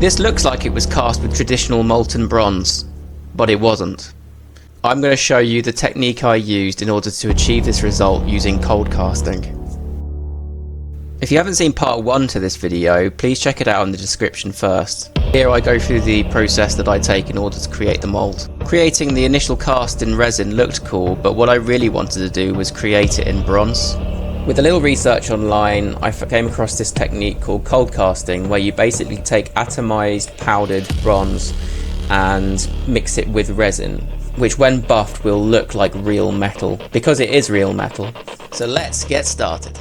This looks like it was cast with traditional molten bronze, but it wasn't. I'm going to show you the technique I used in order to achieve this result using cold casting. If you haven't seen part 1 to this video, please check it out in the description first. Here I go through the process that I take in order to create the mould. Creating the initial cast in resin looked cool, but what I really wanted to do was create it in bronze. With a little research online, I came across this technique called cold casting, where you basically take atomized powdered bronze and mix it with resin, which when buffed will look like real metal, because it is real metal. So let's get started.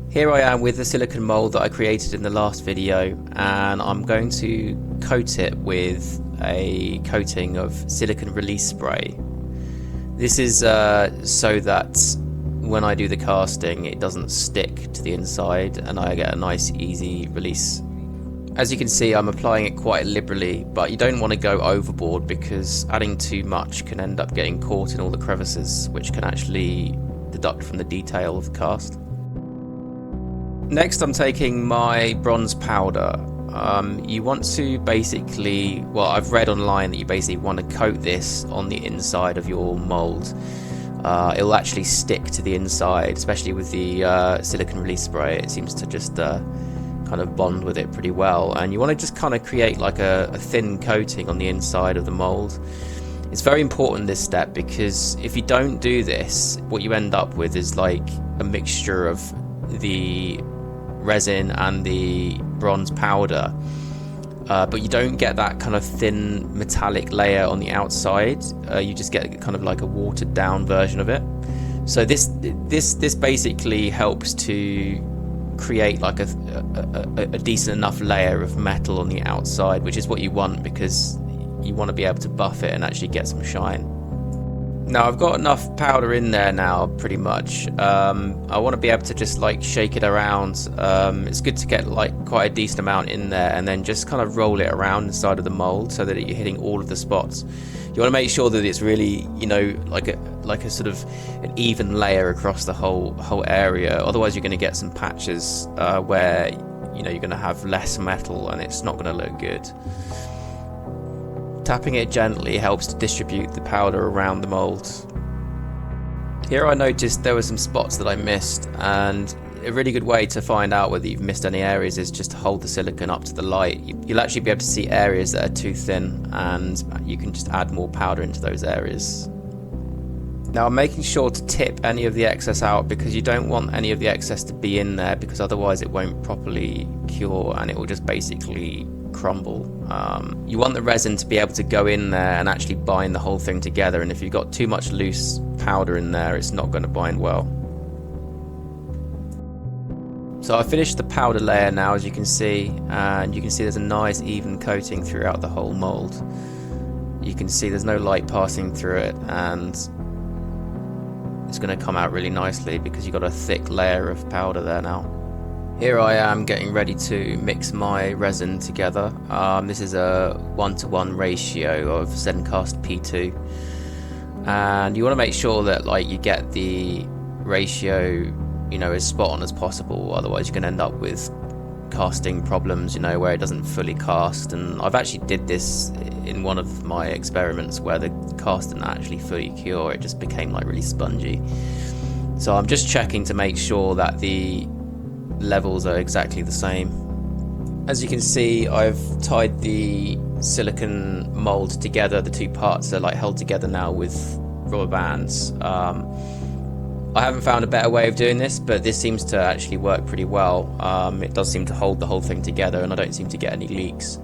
Here I am with the silicone mould that I created in the last video, and I'm going to coat it with a coating of silicone release spray. This is so that when I do the casting it doesn't stick to the inside and I get a nice easy release. As you can see, I'm applying it quite liberally, but you don't want to go overboard because adding too much can end up getting caught in all the crevices, which can actually deduct from the detail of the cast. Next I'm taking my bronze powder. You want to basically, well, I've read online that you basically want to coat this on the inside of your mould. It'll actually stick to the inside, especially with the silicone release spray. It seems to just kind of bond with it pretty well, and you want to just kind of create like a thin coating on the inside of the mould. It's very important, this step, because if you don't do this, what you end up with is like a mixture of the resin and the bronze powder, but you don't get that kind of thin metallic layer on the outside. You just get kind of like a watered down version of it. So this basically helps to create like a decent enough layer of metal on the outside, which is what you want, because you want to be able to buff it and actually get some shine. Now I've got enough powder in there now, pretty much. I want to be able to just like shake it around. It's good to get like quite a decent amount in there and then just kind of roll it around inside of the mold so that you're hitting all of the spots. You want to make sure that it's really, you know, like a sort of an even layer across the whole area. Otherwise you're going to get some patches where, you know, you're going to have less metal and it's not going to look good. Tapping it gently helps to distribute the powder around the mould. Here I noticed there were some spots that I missed, and a really good way to find out whether you've missed any areas is just to hold the silicone up to the light. You'll actually be able to see areas that are too thin, and you can just add more powder into those areas. Now I'm making sure to tip any of the excess out, because you don't want any of the excess to be in there, because otherwise it won't properly cure and it will just basically crumble. You want the resin to be able to go in there and actually bind the whole thing together, and if you've got too much loose powder in there, it's not going to bind well. So I finished the powder layer now, as you can see, and you can see there's a nice even coating throughout the whole mould. You can see there's no light passing through it, and it's going to come out really nicely because you've got a thick layer of powder there now. Here I am getting ready to mix my resin together. This is a 1:1 ratio of Zencast P2, and you want to make sure that like you get the ratio, you know, as spot on as possible. Otherwise you're going to end up with casting problems, you know, where it doesn't fully cast. And I've actually did this in one of my experiments where the cast didn't actually fully cure. It just became like really spongy. So I'm just checking to make sure that the levels are exactly the same. As you can see, I've tied the silicone mold together. The two parts are like held together now with rubber bands. I haven't found a better way of doing this, but this seems to actually work pretty well. It does seem to hold the whole thing together, and I don't seem to get any leaks.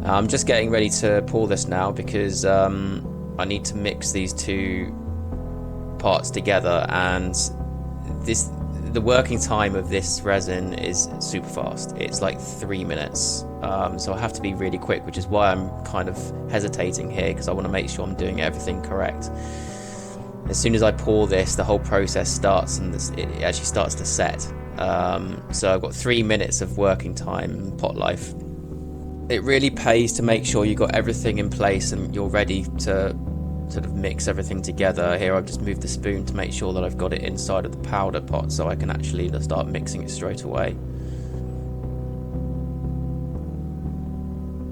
I'm just getting ready to pour this now, because I need to mix these two parts together, and the working time of this resin is super fast. It's like 3 minutes, so I have to be really quick, which is why I'm kind of hesitating here, because I want to make sure I'm doing everything correct. As soon as I pour this, the whole process starts, and it actually starts to set. So I've got 3 minutes of working time, pot life. It really pays to make sure you've got everything in place and you're ready to sort of mix everything together. Here I've just moved the spoon to make sure that I've got it inside of the powder pot, so I can actually start mixing it straight away.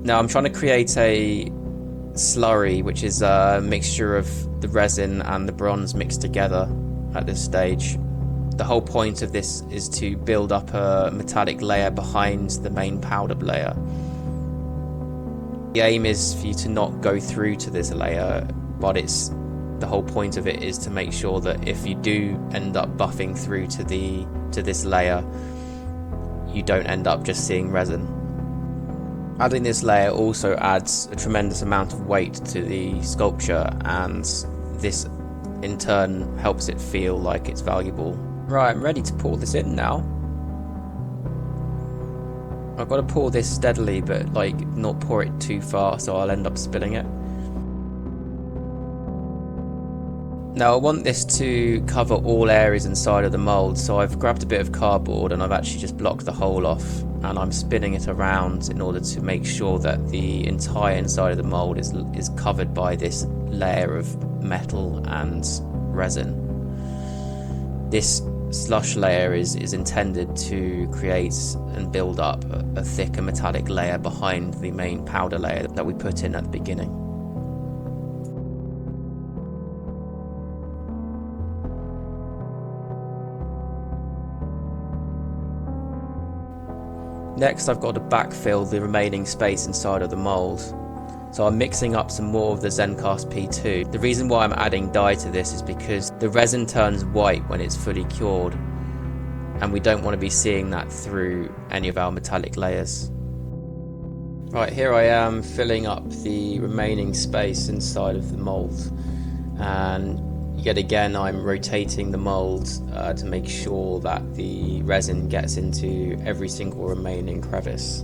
Now I'm trying to create a slurry, which is a mixture of the resin and the bronze mixed together at this stage. The whole point of this is to build up a metallic layer behind the main powdered layer. The aim is for you to not go through to this layer, but the whole point of it is to make sure that if you do end up buffing through to this layer, you don't end up just seeing resin. Adding this layer also adds a tremendous amount of weight to the sculpture, and this in turn helps it feel like it's valuable. Right, I'm ready to pour this in now. I've got to pour this steadily, but like not pour it too far, so I'll end up spilling it. Now I want this to cover all areas inside of the mould, so I've grabbed a bit of cardboard and I've actually just blocked the hole off, and I'm spinning it around in order to make sure that the entire inside of the mould is covered by this layer of metal and resin. This slush layer is intended to create and build up a thicker metallic layer behind the main powder layer that we put in at the beginning. Next, I've got to backfill the remaining space inside of the mould. So I'm mixing up some more of the Zencast P2. The reason why I'm adding dye to this is because the resin turns white when it's fully cured, and we don't want to be seeing that through any of our metallic layers. Right, here I am filling up the remaining space inside of the mould, and yet again I'm rotating the mould to make sure that the resin gets into every single remaining crevice.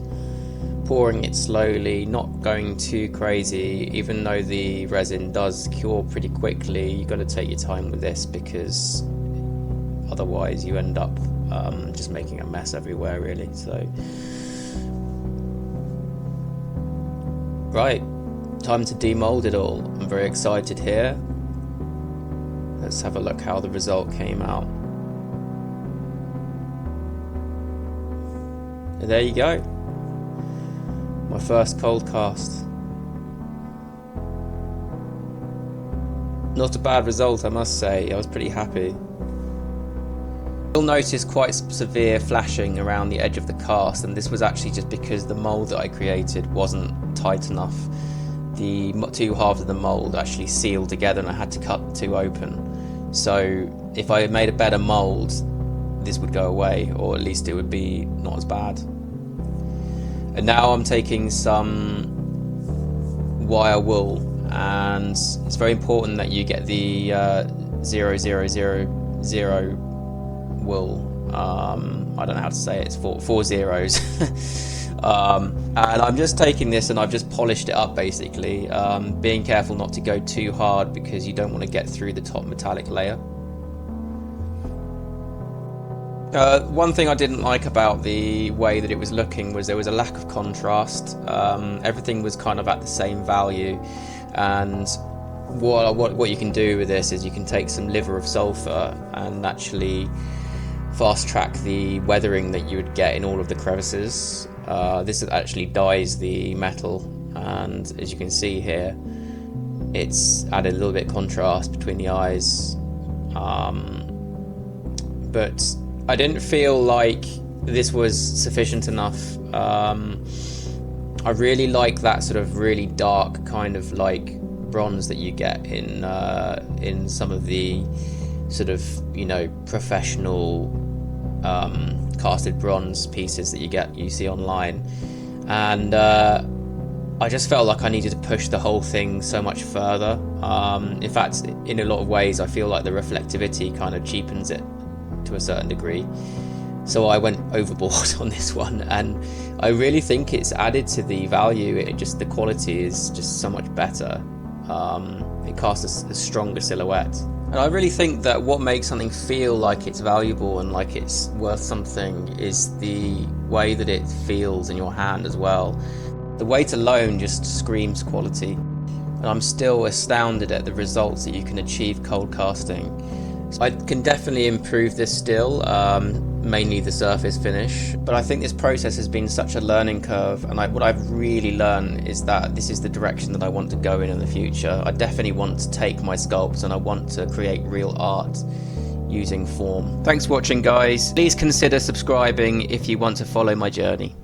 Pouring it slowly, not going too crazy. Even though the resin does cure pretty quickly, you've got to take your time with this, because otherwise you end up just making a mess everywhere really. So right, time to demold it all. I'm very excited here. Let's have a look how the result came out. And there you go. My first cold cast. Not a bad result, I must say. I was pretty happy. You'll notice quite severe flashing around the edge of the cast, and this was actually just because the mould that I created wasn't tight enough. The two halves of the mould actually sealed together and I had to cut the two open. So if I had made a better mould, this would go away, or at least it would be not as bad. And now I'm taking some wire wool, and it's very important that you get the 0000 wool. I don't know how to say it. It's four zeros. And I'm just taking this and I've just polished it up basically, being careful not to go too hard because you don't want to get through the top metallic layer. One thing I didn't like about the way that it was looking was there was a lack of contrast. Everything was kind of at the same value, and what you can do with this is you can take some Liver of Sulphur and actually fast track the weathering that you would get in all of the crevices. This actually dyes the metal, and as you can see here, it's added a little bit of contrast between the eyes, but I didn't feel like this was sufficient enough. I really like that sort of really dark kind of like bronze that you get in some of the sort of, you know, professional casted bronze pieces that you see online, and I just felt like I needed to push the whole thing so much further. In fact, in a lot of ways I feel like the reflectivity kind of cheapens it to a certain degree, so I went overboard on this one, and I really think it's added to the value. The quality is just so much better. It casts a stronger silhouette, and I really think that what makes something feel like it's valuable and like it's worth something is the way that it feels in your hand as well. The weight alone just screams quality, and I'm still astounded at the results that you can achieve cold casting. I can definitely improve this still. mainly the surface finish, but I think this process has been such a learning curve, and what I've really learned is that this is the direction that I want to go in the future. I definitely want to take my sculpts and I want to create real art using form. Thanks for watching, guys. Please consider subscribing if you want to follow my journey.